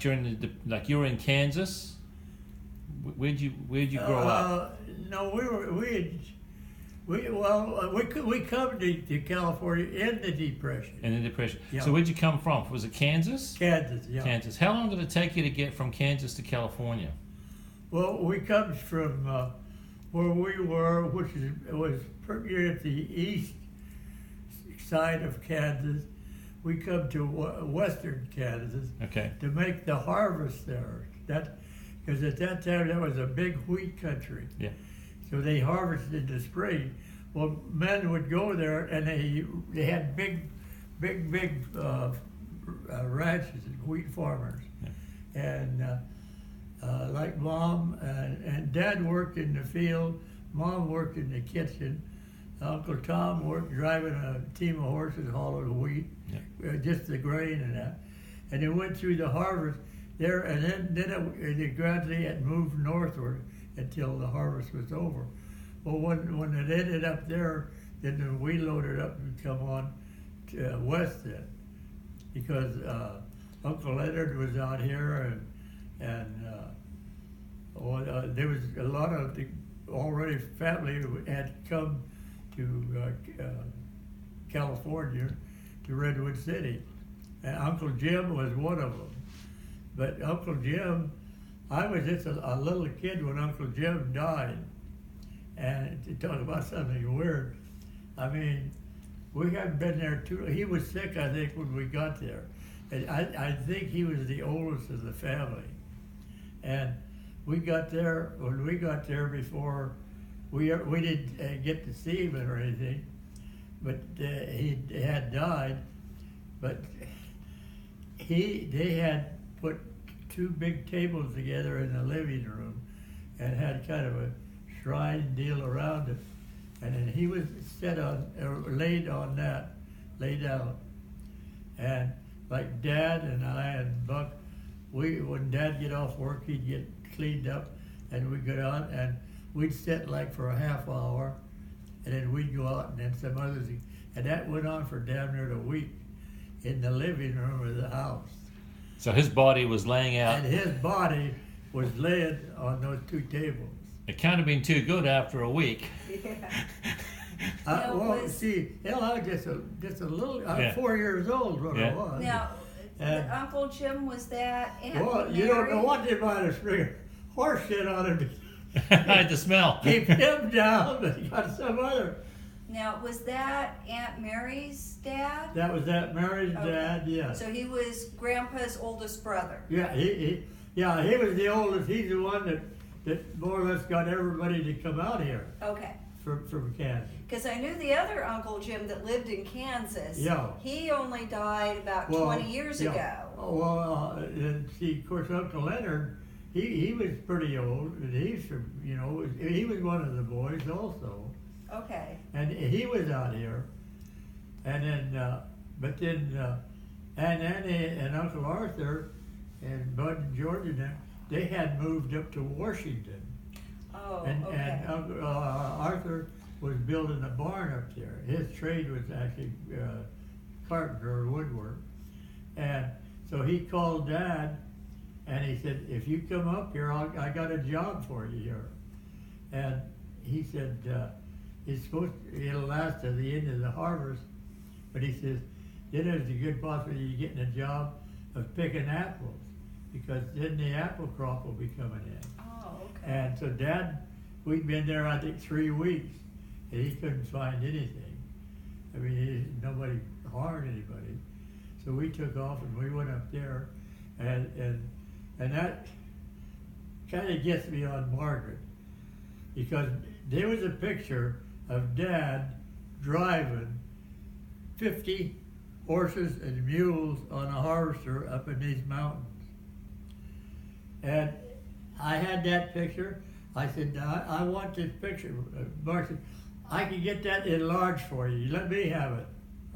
during like you were in Kansas? Where'd you grow up? No, we come to California in the Depression. In the Depression. Yeah. So where'd you come from? Was it Kansas? Kansas, yeah. Kansas. How long did it take you to get from Kansas to California? Well, we come from where we were, which was pretty at the east side of Kansas. We come to western Kansas to make the harvest there. Because at that time that was a big wheat country. Yeah. So they harvested in the spring. Well, men would go there and they had big ranches and wheat farmers. Yeah. And like Mom and Dad worked in the field, Mom worked in the kitchen. Uncle Tom worked driving a team of horses hauling wheat, just the grain and that. And they went through the harvest there, and then it gradually had moved northward until the harvest was over. Well, when it ended up there, then we loaded up and come on to west then, because Uncle Leonard was out here, and there was a lot of the already family who had come to California, to Redwood City. And Uncle Jim was one of them. But Uncle Jim, I was just a little kid when Uncle Jim died. And to talk about something weird, I mean, we hadn't been there he was sick, I think, when we got there. And I think he was the oldest of the family. And when we got there before, we didn't get to see him or anything, but he had died. But they had put two big tables together in the living room and had kind of a shrine deal around it. And then he was laid out. And like Dad and I and Buck, when Dad get off work, he'd get cleaned up, and we'd go out and we'd sit like for a half hour, and then we'd go out and then some other things. And that went on for damn near a week in the living room of the house. So his body was laying out. And his body was laying on those two tables. It kind of been too good after a week. Yeah. I was just a little. I was 4 years old when I was. Now, Uncle Jim, was that Aunt Well, Mary? you don't know what they might have spring horse shit on him. I had to smell. Keep him down, but he got some other. Now, was that Aunt Mary's dad? That was Aunt Mary's dad, yeah. So he was Grandpa's oldest brother. Yeah, he was the oldest. He's the one that more or less got everybody to come out here. Okay. From Kansas. Because I knew the other Uncle Jim that lived in Kansas. Yeah. He only died about 20 years ago. Oh, well, and see, of course, Uncle Leonard, he was pretty old, and he was one of the boys also. Okay. And he was out here, and then, Aunt Annie and Uncle Arthur and Bud and George and them, they had moved up to Washington. Oh, and okay. Arthur was building a barn up there. His trade was actually carpenter or woodwork. And so he called Dad, and he said, if you come up here, I got a job for you here. And he said, it'll last to the end of the harvest. But he says, then there's a good possibility of getting a job of picking apples, because then the apple crop will be coming in. Oh, okay. And so Dad, we'd been there, I think, 3 weeks, and he couldn't find anything. I mean, nobody harmed anybody. So we took off and we went up there, and that kind of gets me on Margaret, because there was a picture of Dad driving 50 horses and mules on a harvester up in these mountains. And I had that picture. I said, I want this picture. Mark said, I can get that enlarged for you. Let me have it.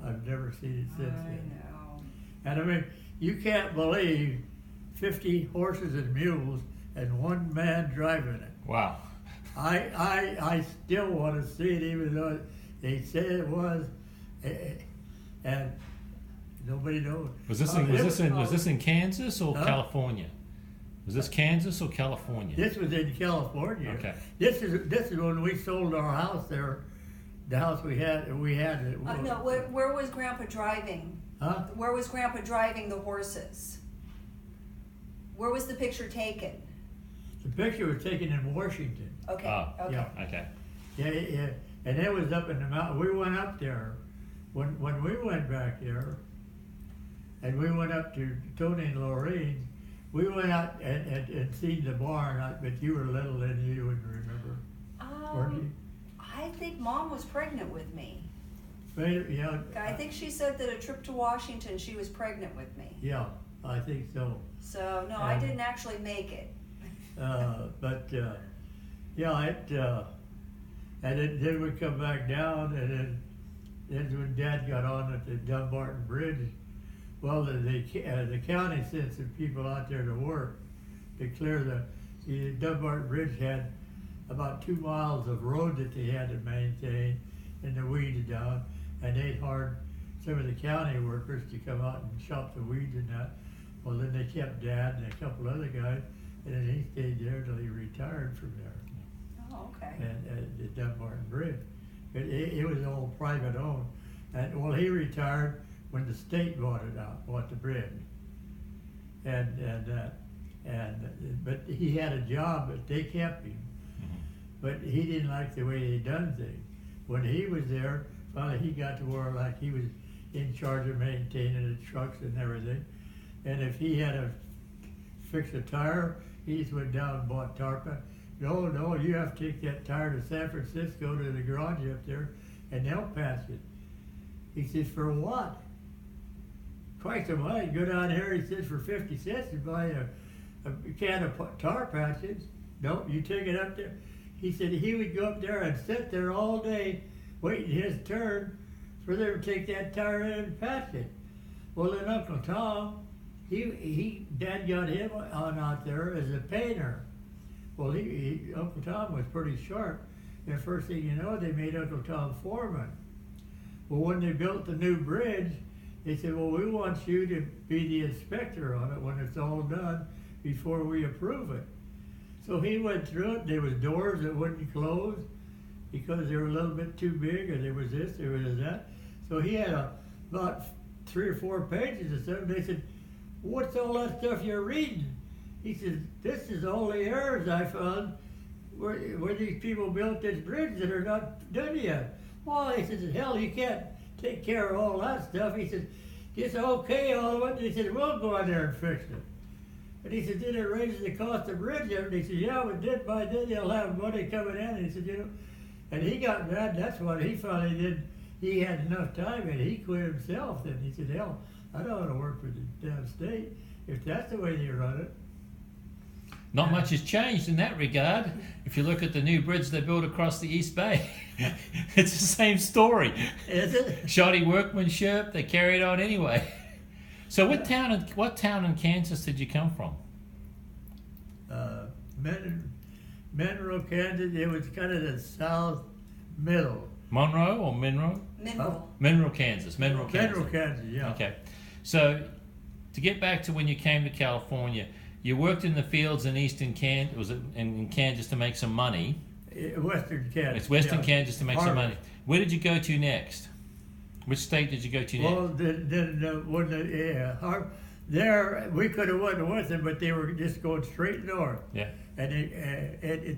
I've never seen it since then. I know. And I mean, you can't believe 50 horses and mules and one man driving it. Wow. I still want to see it, even though they say it was. And Nobody knows. Was this in Kansas or California? Was this Kansas or California? This was in California. Okay. This is when we sold our house there. The house we had. No, where was Grandpa driving? Huh? Where was Grandpa driving the horses? Where was the picture taken? The picture was taken in Washington. Okay. Oh, Okay. Yeah. Okay. Yeah. And it was up in the mountain. We went up there. When we went back there, and we went up to Tony and Lorraine, we went out and seen the barn, but you were little and you wouldn't remember. Weren't you? I think Mom was pregnant with me. Yeah. I think she said that a trip to Washington, she was pregnant with me. Yeah, I think so. So, no, I didn't actually make it. And then we come back down, and then when Dad got on at the Dumbarton Bridge, well, the county sent some people out there to work to clear the Dumbarton Bridge had about 2 miles of road that they had to maintain, and the weeds down, and they'd hired some of the county workers to come out and chop the weeds and that. Well, then they kept Dad and a couple other guys, and then he stayed there till he retired from there. Oh, okay. And the Dumbarton Bridge. It was all private owned. And well, he retired when the state bought the bridge. But he had a job, but they kept him. But he didn't like the way they done things. When he was there, finally he got to where like he was in charge of maintaining the trucks and everything. And if he had to fix a tire, he just went down and bought tarpa. No, you have to take that tire to San Francisco to the garage up there, and they'll patch it. He says, for what? Twice a month, go down here, he says, for 50 cents to buy a can of tar patches. Nope, you take it up there. He said he would go up there and sit there all day waiting his turn for them to take that tire in and patch it. Well, then Uncle Tom, Dad got him on out there as a painter. Well, Uncle Tom was pretty sharp. And first thing you know, they made Uncle Tom foreman. Well, when they built the new bridge, they said, well, we want you to be the inspector on it when it's all done before we approve it. So he went through it. There was doors that wouldn't close because they were a little bit too big, or there was this, there was that. So he had about 3 or 4 pages of stuff. They said, what's all that stuff you're reading? He said, this is all the errors I found where these people built this bridge that are not done yet. Well, he said, hell, you can't take care of all that stuff. He said, it's okay, all of it. He said, we'll go in there and fix it. And he said, then it raises the cost of bridge. And he said, yeah, but then by then they'll have money coming in. And he said, and he got mad. That's what he finally did. He had enough time and he quit himself. Then he said, hell, I don't want to work for the damn state if that's the way they run it. Not much has changed in that regard. If you look at the new bridge they built across the East Bay, it's the same story. Is it? Shoddy workmanship, they carried on anyway. So what town in Kansas did you come from? Monroe, Kansas. It was kind of the south middle. Monroe or Monroe? Mineral. Monroe, Kansas. Monroe, Kansas. Monroe, Kansas, yeah. Okay. So to get back to when you came to California, you worked in the fields in eastern Kansas, was it in Kansas to make some money? Western Kansas. It's western Kansas to make some Harvard. money. Where did you go to next? Which state did you go to next? Well, there we could have went with them, but they were just going straight north. Yeah. And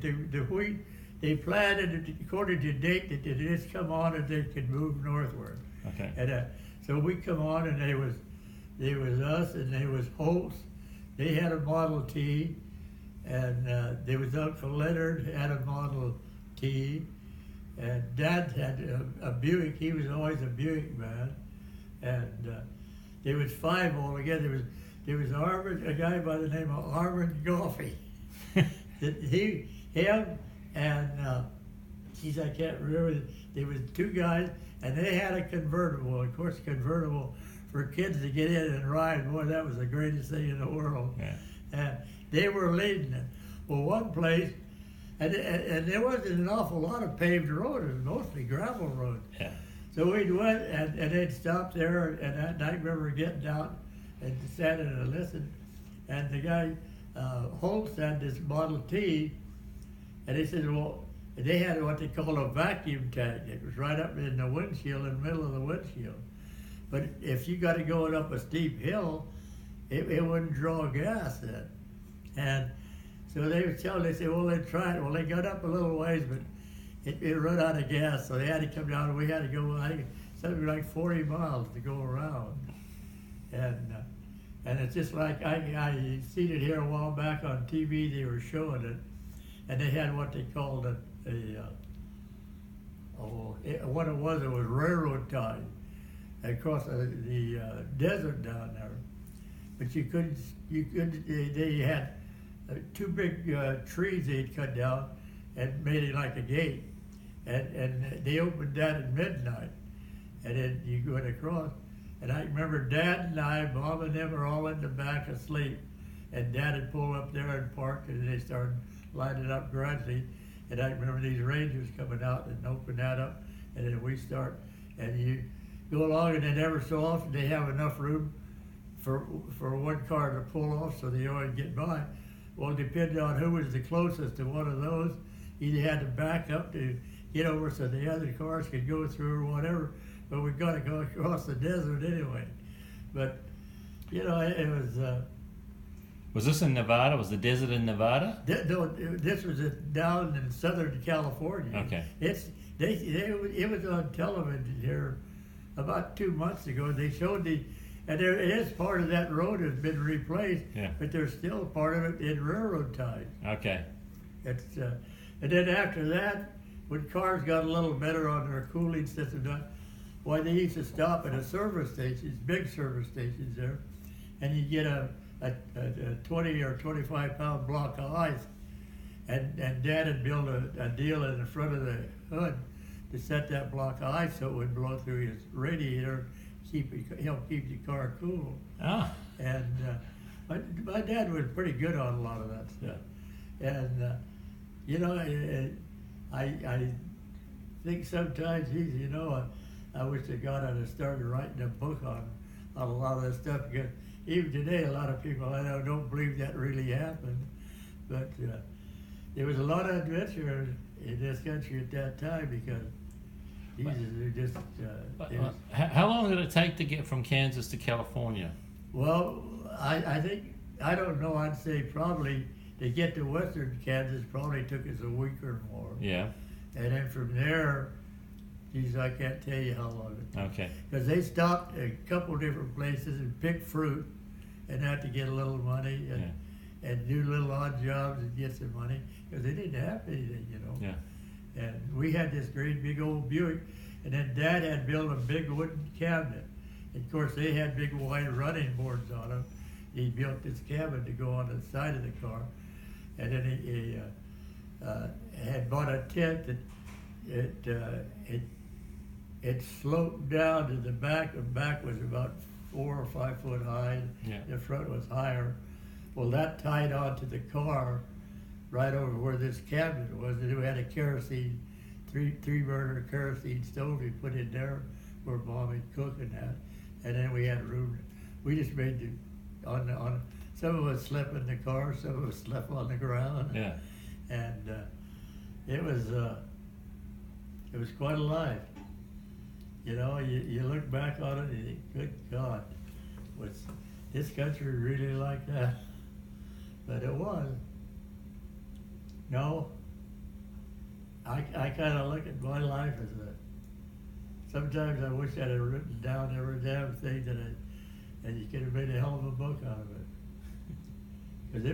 the wheat they planted it according to date that they just come on and they could move northward. Okay. And so we come on and there was us and there was Holtz. They had a Model T, and there was Uncle Leonard had a Model T, and Dad had a Buick. He was always a Buick man, and there was 5 altogether. There was a guy by the name of Armand Goffey. Him and geez, I can't remember. There was 2 guys, and they had a convertible. Of course, convertible for kids to get in and ride. Boy, that was the greatest thing in the world. Yeah. And they were leading it. Well, one place, and there wasn't an awful lot of paved road. It was mostly gravel road. Yeah. So we went and they'd stop there, and that night we were getting out and sat in and listened. And the guy, Holtz, had this Model T, and he said, well, they had what they call a vacuum tank. It was right up in the windshield, in the middle of the windshield. But if you got it going up a steep hill, it wouldn't draw gas then. And so they would tell, they said, well, they tried it. Well, they got up a little ways, but it ran out of gas, so they had to come down, and we had to go, I think, something like 40 miles to go around. And it's just like, I seen it here a while back on TV, they were showing it, and they had what they called what it was railroad ties across the desert down there. But they had two big trees they'd cut down and made it like a gate. And they opened that at midnight. And then you went across. And I remember Dad and I, Mom and them were all in the back asleep. And Dad had pulled up there and parked, and they started lining up gradually. And I remember these Rangers coming out and open that up. And then we start, and you go along, and then ever so often they have enough room for one car to pull off, so they always get by. Well, depending on who was the closest to one of those, either had to back up to get over so the other cars could go through or whatever. But we got to go across the desert anyway. But you know, it was. Was this in Nevada? Was the desert in Nevada? No, this was down in Southern California. Okay. It was on television here about 2 months ago. They showed and there is part of that road has been replaced, yeah, but there's still part of it in railroad ties. Okay. It's and then after that, when cars got a little better on their cooling system, why they used to stop at a service station, big service stations there, and you get a 20 or 25 pound block of ice, and Dad had built a deal in the front of the hood to set that block of ice so it would blow through his radiator, help keep the car cool. Ah. And my dad was pretty good on a lot of that stuff. And you know, I think sometimes I wish that God had started writing a book on a lot of that stuff, because even today a lot of people I know don't believe that really happened. But there was a lot of adventure in this country at that time, because they're just. How long did it take to get from Kansas to California? Well, I think, I don't know, I'd say probably to get to western Kansas probably took us a week or more. Yeah. And then from there, geez, I can't tell you how long it took. Okay. Because they stopped at a couple different places and picked fruit and had to get a little money and do little odd jobs and get some money, because they didn't have anything, Yeah. And we had this great big old Buick, and then Dad had built a big wooden cabinet. And of course, they had big wide running boards on them. He built this cabin to go on the side of the car, and then he had bought a tent that it sloped down to the back. The back was about 4 or 5 foot high. Yeah. The front was higher. Well, that tied onto the car right over where this cabinet was, and we had a kerosene, three burner kerosene stove we put in there where Mom would cook and that. And then we had room. We just made on some of us slept in the car, some of us slept on the ground. Yeah. And it was quite a life. You look back on it and you think, good God, was this country really like that? But it was. No, I kind of look at my life as sometimes I wish I'd have written down every damn thing and you could have made a hell of a book out of it. 'Cause it